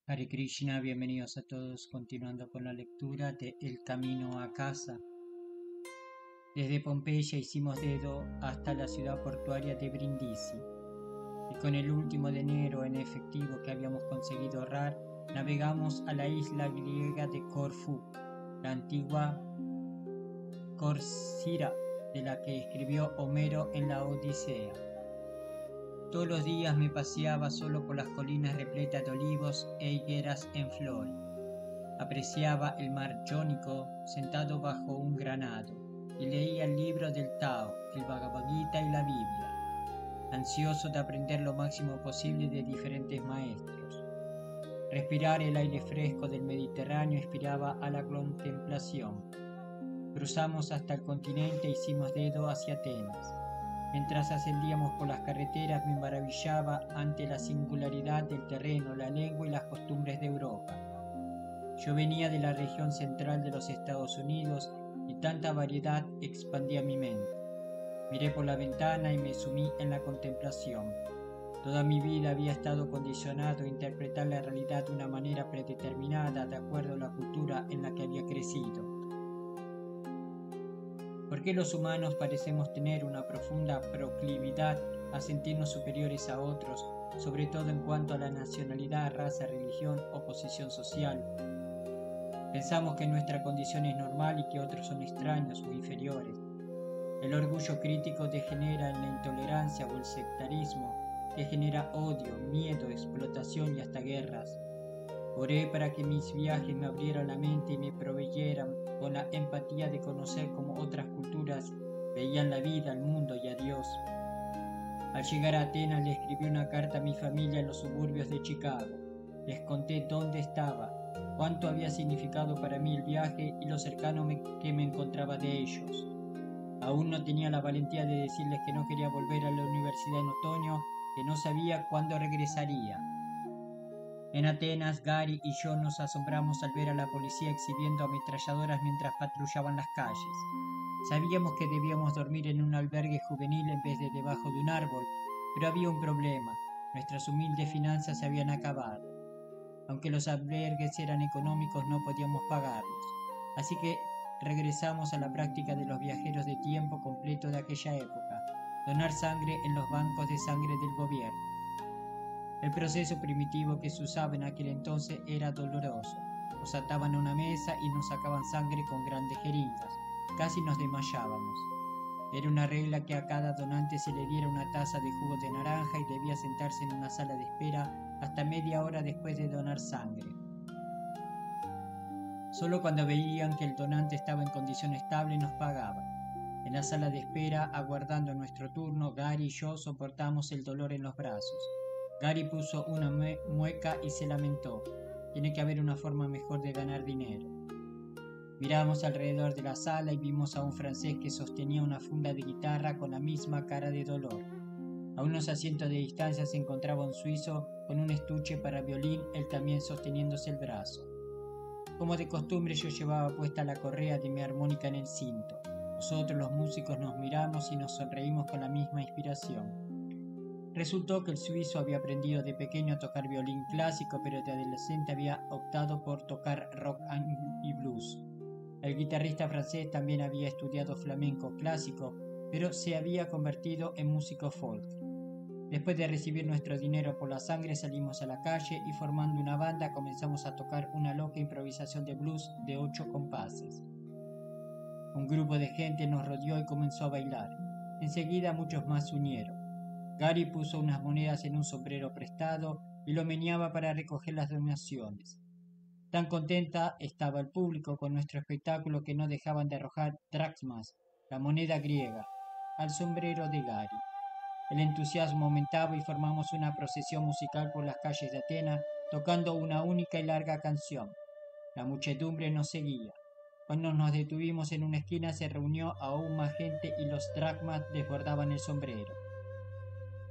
Hare Krishna, bienvenidos a todos, continuando con la lectura de El Camino a Casa. Desde Pompeya hicimos dedo hasta la ciudad portuaria de Brindisi, y con el último de enero en efectivo que habíamos conseguido ahorrar, navegamos a la isla griega de Corfú, la antigua Corcira de la que escribió Homero en la Odisea. Todos los días me paseaba solo por las colinas repletas de olivos e higueras en flor. Apreciaba el mar Jónico sentado bajo un granado y leía el libro del Tao, el Bhagavad Gita y la Biblia, ansioso de aprender lo máximo posible de diferentes maestros. Respirar el aire fresco del Mediterráneo inspiraba a la contemplación. Cruzamos hasta el continente e hicimos dedo hacia Atenas. Mientras ascendíamos por las carreteras me maravillaba ante la singularidad del terreno, la lengua y las costumbres de Europa. Yo venía de la región central de los Estados Unidos y tanta variedad expandía mi mente. Miré por la ventana y me sumí en la contemplación. Toda mi vida había estado condicionado a interpretar la realidad de una manera predeterminada de acuerdo a la cultura en la que había crecido. ¿Por qué los humanos parecemos tener una profunda proclividad a sentirnos superiores a otros, sobre todo en cuanto a la nacionalidad, raza, religión o posición social? Pensamos que nuestra condición es normal y que otros son extraños o inferiores. El orgullo crítico degenera en la intolerancia o el sectarismo, que genera odio, miedo, explotación y hasta guerras. Oré para que mis viajes me abrieran la mente y me proveyeran con la empatía de conocer cómo otras culturas veían la vida, el mundo y a Dios. Al llegar a Atenas le escribí una carta a mi familia en los suburbios de Chicago. Les conté dónde estaba, cuánto había significado para mí el viaje y lo cercano que me encontraba de ellos. Aún no tenía la valentía de decirles que no quería volver a la universidad en otoño, que no sabía cuándo regresaría. En Atenas, Gary y yo nos asombramos al ver a la policía exhibiendo ametralladoras mientras patrullaban las calles. Sabíamos que debíamos dormir en un albergue juvenil en vez de debajo de un árbol, pero había un problema. Nuestras humildes finanzas se habían acabado. Aunque los albergues eran económicos, no podíamos pagarlos. Así que regresamos a la práctica de los viajeros de tiempo completo de aquella época: donar sangre en los bancos de sangre del gobierno. El proceso primitivo que se usaba en aquel entonces era doloroso. Nos ataban a una mesa y nos sacaban sangre con grandes jeringas. Casi nos desmayábamos. Era una regla que a cada donante se le diera una taza de jugo de naranja y debía sentarse en una sala de espera hasta media hora después de donar sangre. Solo cuando veían que el donante estaba en condición estable nos pagaban. En la sala de espera, aguardando nuestro turno, Gary y yo soportamos el dolor en los brazos. Gary puso una mueca y se lamentó. Tiene que haber una forma mejor de ganar dinero. Miramos alrededor de la sala y vimos a un francés que sostenía una funda de guitarra con la misma cara de dolor. A unos asientos de distancia se encontraba un suizo con un estuche para violín, él también sosteniéndose el brazo. Como de costumbre, yo llevaba puesta la correa de mi armónica en el cinto. Nosotros los músicos nos miramos y nos sonreímos con la misma inspiración. Resultó que el suizo había aprendido de pequeño a tocar violín clásico, pero de adolescente había optado por tocar rock y blues. El guitarrista francés también había estudiado flamenco clásico, pero se había convertido en músico folk. Después de recibir nuestro dinero por la sangre, salimos a la calle y formando una banda comenzamos a tocar una loca improvisación de blues de 8 compases. Un grupo de gente nos rodeó y comenzó a bailar. Enseguida muchos más se unieron. Gary puso unas monedas en un sombrero prestado y lo meneaba para recoger las donaciones. Tan contenta estaba el público con nuestro espectáculo que no dejaban de arrojar dracmas, la moneda griega, al sombrero de Gary. El entusiasmo aumentaba y formamos una procesión musical por las calles de Atenas, tocando una única y larga canción. La muchedumbre nos seguía. Cuando nos detuvimos en una esquina se reunió aún más gente y los dracmas desbordaban el sombrero.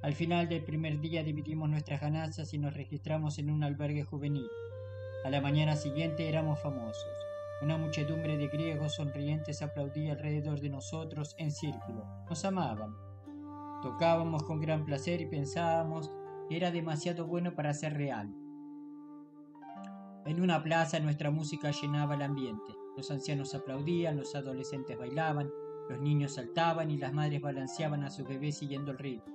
Al final del primer día dividimos nuestras ganancias y nos registramos en un albergue juvenil. A la mañana siguiente éramos famosos. Una muchedumbre de griegos sonrientes aplaudía alrededor de nosotros en círculo. Nos amaban. Tocábamos con gran placer y pensábamos que era demasiado bueno para ser real. En una plaza nuestra música llenaba el ambiente. Los ancianos aplaudían, los adolescentes bailaban, los niños saltaban y las madres balanceaban a sus bebés siguiendo el ritmo.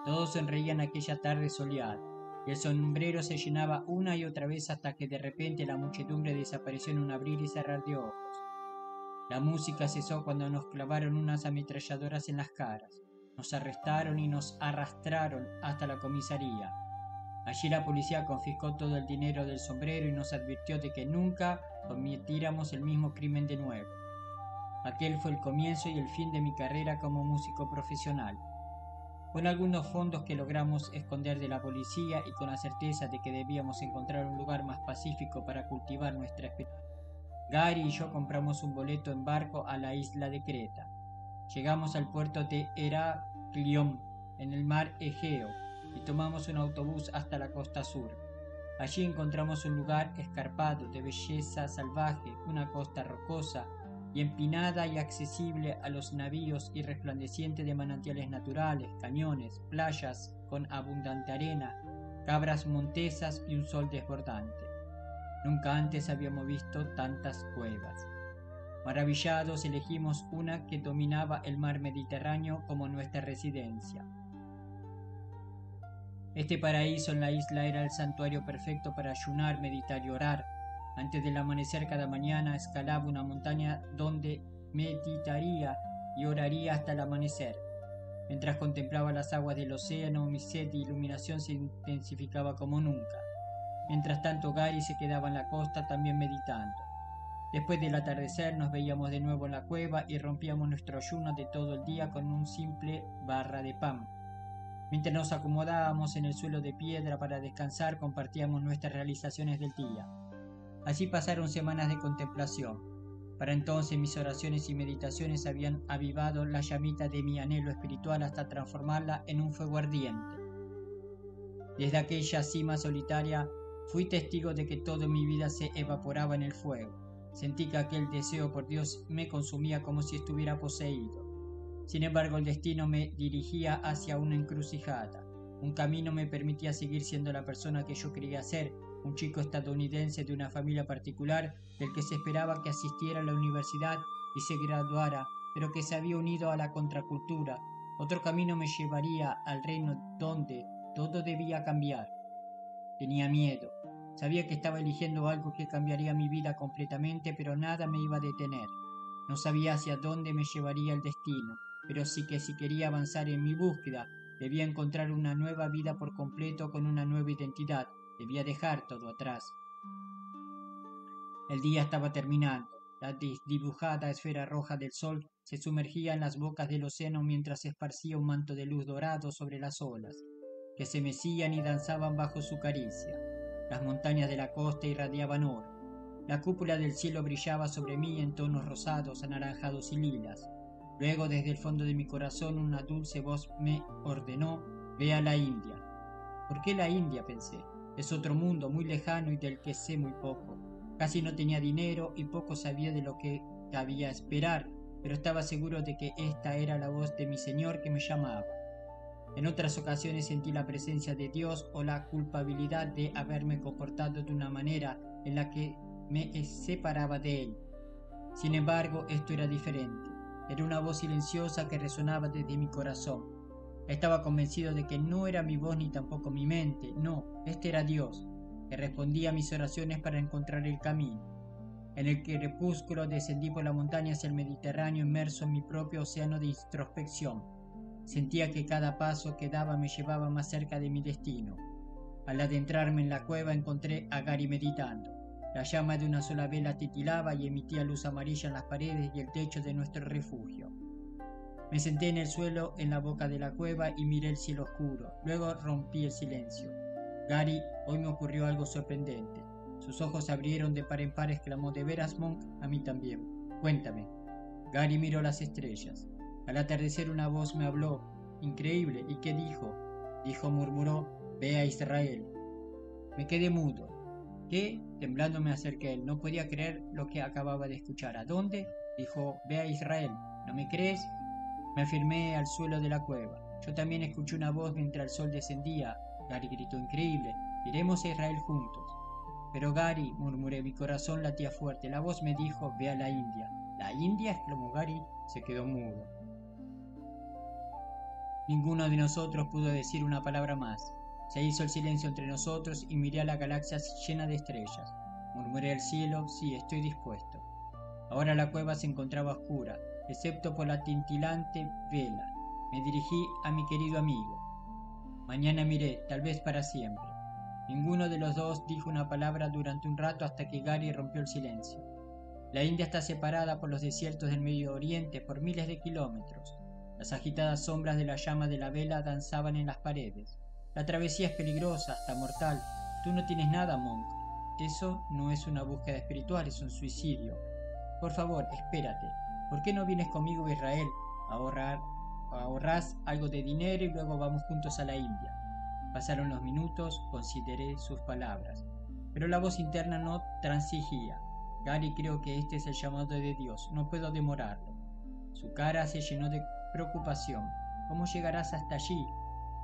Todos sonreían aquella tarde soleada, y el sombrero se llenaba una y otra vez hasta que de repente la muchedumbre desapareció en un abrir y cerrar de ojos. La música cesó cuando nos clavaron unas ametralladoras en las caras. Nos arrestaron y nos arrastraron hasta la comisaría. Allí la policía confiscó todo el dinero del sombrero y nos advirtió de que nunca cometiéramos el mismo crimen de nuevo. Aquel fue el comienzo y el fin de mi carrera como músico profesional. Con algunos fondos que logramos esconder de la policía y con la certeza de que debíamos encontrar un lugar más pacífico para cultivar nuestra experiencia, Gary y yo compramos un boleto en barco a la isla de Creta. Llegamos al puerto de Heraklión, en el mar Egeo, y tomamos un autobús hasta la costa sur. Allí encontramos un lugar escarpado, de belleza salvaje, una costa rocosa y empinada y accesible a los navíos y resplandeciente de manantiales naturales, cañones, playas con abundante arena, cabras montesas y un sol desbordante. Nunca antes habíamos visto tantas cuevas. Maravillados elegimos una que dominaba el mar Mediterráneo como nuestra residencia. Este paraíso en la isla era el santuario perfecto para ayunar, meditar y orar. Antes del amanecer cada mañana escalaba una montaña donde meditaría y oraría hasta el amanecer. Mientras contemplaba las aguas del océano, mi sed de iluminación se intensificaba como nunca. Mientras tanto, Gary se quedaba en la costa también meditando. Después del atardecer nos veíamos de nuevo en la cueva y rompíamos nuestro ayuno de todo el día con un simple barra de pan. Mientras nos acomodábamos en el suelo de piedra para descansar, compartíamos nuestras realizaciones del día. Así pasaron semanas de contemplación. Para entonces mis oraciones y meditaciones habían avivado la llamita de mi anhelo espiritual hasta transformarla en un fuego ardiente. Desde aquella cima solitaria fui testigo de que toda mi vida se evaporaba en el fuego. Sentí que aquel deseo por Dios me consumía como si estuviera poseído. Sin embargo, el destino me dirigía hacia una encrucijada. Un camino me permitía seguir siendo la persona que yo quería ser, un chico estadounidense de una familia particular, del que se esperaba que asistiera a la universidad y se graduara, pero que se había unido a la contracultura. Otro camino me llevaría al reino donde todo debía cambiar. Tenía miedo. Sabía que estaba eligiendo algo que cambiaría mi vida completamente, pero nada me iba a detener. No sabía hacia dónde me llevaría el destino, pero sí que si quería avanzar en mi búsqueda, debía encontrar una nueva vida por completo con una nueva identidad. Debía dejar todo atrás. El día estaba terminando. La desdibujada esfera roja del sol se sumergía en las bocas del océano mientras se esparcía un manto de luz dorado sobre las olas, que se mecían y danzaban bajo su caricia. Las montañas de la costa irradiaban oro. La cúpula del cielo brillaba sobre mí en tonos rosados, anaranjados y lilas. Luego, desde el fondo de mi corazón, una dulce voz me ordenó: ve a la India. ¿Por qué la India?, pensé. Es otro mundo muy lejano y del que sé muy poco. Casi no tenía dinero y poco sabía de lo que cabía esperar, pero estaba seguro de que esta era la voz de mi Señor que me llamaba. En otras ocasiones sentí la presencia de Dios o la culpabilidad de haberme comportado de una manera en la que me separaba de Él. Sin embargo, esto era diferente. Era una voz silenciosa que resonaba desde mi corazón. Estaba convencido de que no era mi voz ni tampoco mi mente. No, este era Dios, que respondía a mis oraciones para encontrar el camino. En el crepúsculo descendí por la montaña hacia el Mediterráneo, inmerso en mi propio océano de introspección. Sentía que cada paso que daba me llevaba más cerca de mi destino. Al adentrarme en la cueva encontré a Gary meditando. La llama de una sola vela titilaba y emitía luz amarilla en las paredes y el techo de nuestro refugio. Me senté en el suelo en la boca de la cueva y miré el cielo oscuro. Luego rompí el silencio. Gary, hoy me ocurrió algo sorprendente. Sus ojos se abrieron de par en par, exclamó: ¿de veras, Monk? A mí también. Cuéntame. Gary miró las estrellas. Al atardecer una voz me habló. Increíble. ¿Y qué dijo? Murmuró: ve a Israel. Me quedé mudo. ¿Qué? Temblando me acerqué a él. No podía creer lo que acababa de escuchar. ¿A dónde? Dijo: ve a Israel. ¿No me crees? Me afirmé al suelo de la cueva. Yo también escuché una voz mientras el sol descendía. Gary gritó: increíble. Iremos a Israel juntos. Pero Gary, murmuré, mi corazón latía fuerte. La voz me dijo, ve a la India. ¿La India?, exclamó Gary. Se quedó mudo. Ninguno de nosotros pudo decir una palabra más. Se hizo el silencio entre nosotros y miré a la galaxia llena de estrellas. Murmuré al cielo, sí, estoy dispuesto. Ahora la cueva se encontraba oscura, excepto por la tintilante vela. Me dirigí a mi querido amigo. Mañana miré, tal vez para siempre. Ninguno de los dos dijo una palabra durante un rato hasta que Gary rompió el silencio. La India está separada por los desiertos del Medio Oriente por miles de kilómetros. Las agitadas sombras de la llama de la vela danzaban en las paredes. La travesía es peligrosa, hasta mortal. Tú no tienes nada, Monk. Eso no es una búsqueda espiritual, es un suicidio. Por favor, espérate. ¿Por qué no vienes conmigo a Israel? Ahorrás algo de dinero y luego vamos juntos a la India. Pasaron los minutos, consideré sus palabras. Pero la voz interna no transigía. Gary, creo que este es el llamado de Dios. No puedo demorarlo. Su cara se llenó de preocupación. ¿Cómo llegarás hasta allí?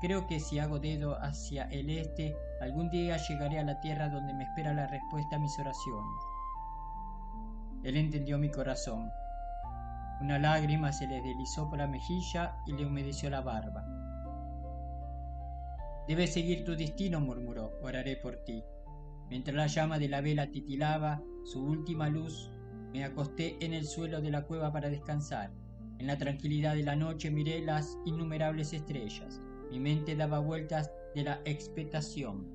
Creo que si hago dedo hacia el este, algún día llegaré a la tierra donde me espera la respuesta a mis oraciones. Él entendió mi corazón. Una lágrima se le deslizó por la mejilla y le humedeció la barba. Debes seguir tu destino, murmuró. Oraré por ti. Mientras la llama de la vela titilaba su última luz, me acosté en el suelo de la cueva para descansar. En la tranquilidad de la noche miré las innumerables estrellas. Mi mente daba vueltas de la expectación.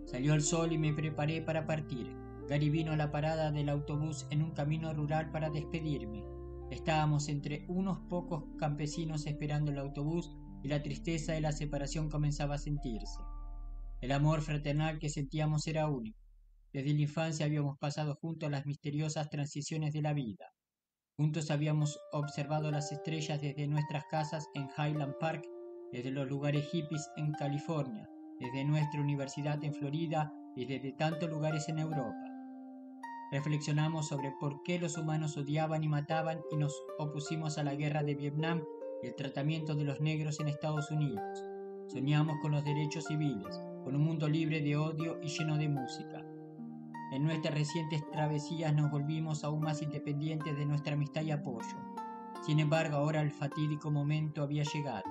Salió el sol y me preparé para partir. Gary vino a la parada del autobús en un camino rural para despedirme. Estábamos entre unos pocos campesinos esperando el autobús y la tristeza de la separación comenzaba a sentirse. El amor fraternal que sentíamos era único. Desde la infancia habíamos pasado juntos las misteriosas transiciones de la vida. Juntos habíamos observado las estrellas desde nuestras casas en Highland Park, desde los lugares hippies en California, desde nuestra universidad en Florida y desde tantos lugares en Europa. Reflexionamos sobre por qué los humanos odiaban y mataban y nos opusimos a la guerra de Vietnam y el tratamiento de los negros en Estados Unidos. Soñamos con los derechos civiles, con un mundo libre de odio y lleno de música. En nuestras recientes travesías nos volvimos aún más independientes de nuestra amistad y apoyo. Sin embargo, ahora el fatídico momento había llegado.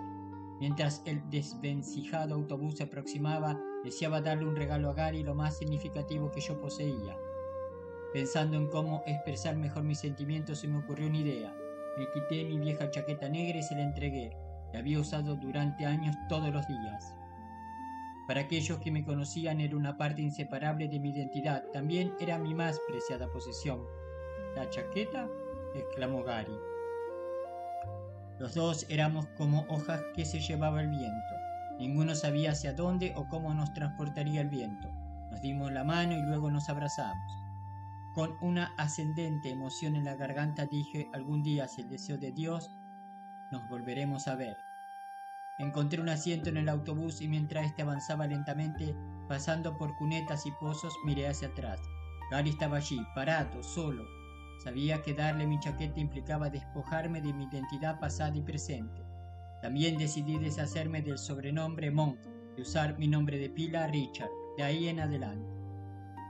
Mientras el desvencijado autobús se aproximaba, deseaba darle un regalo a Gary, lo más significativo que yo poseía. Pensando en cómo expresar mejor mis sentimientos, se me ocurrió una idea. Me quité mi vieja chaqueta negra y se la entregué. La había usado durante años todos los días. Para aquellos que me conocían era una parte inseparable de mi identidad. También era mi más preciada posesión. ¿La chaqueta?, exclamó Gary. Los dos éramos como hojas que se llevaba el viento. Ninguno sabía hacia dónde o cómo nos transportaría el viento. Nos dimos la mano y luego nos abrazamos. Con una ascendente emoción en la garganta dije, algún día, si el deseo de Dios, nos volveremos a ver. Encontré un asiento en el autobús y mientras este avanzaba lentamente, pasando por cunetas y pozos, miré hacia atrás. Gary estaba allí, parado, solo. Sabía que darle mi chaqueta implicaba despojarme de mi identidad pasada y presente. También decidí deshacerme del sobrenombre Monk y usar mi nombre de pila, Richard, de ahí en adelante.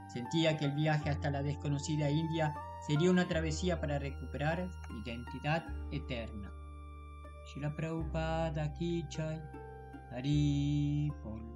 Sentía que el viaje hasta la desconocida India sería una travesía para recuperar mi identidad eterna. Srila Prabhupada Ki Jai, Hari Bol.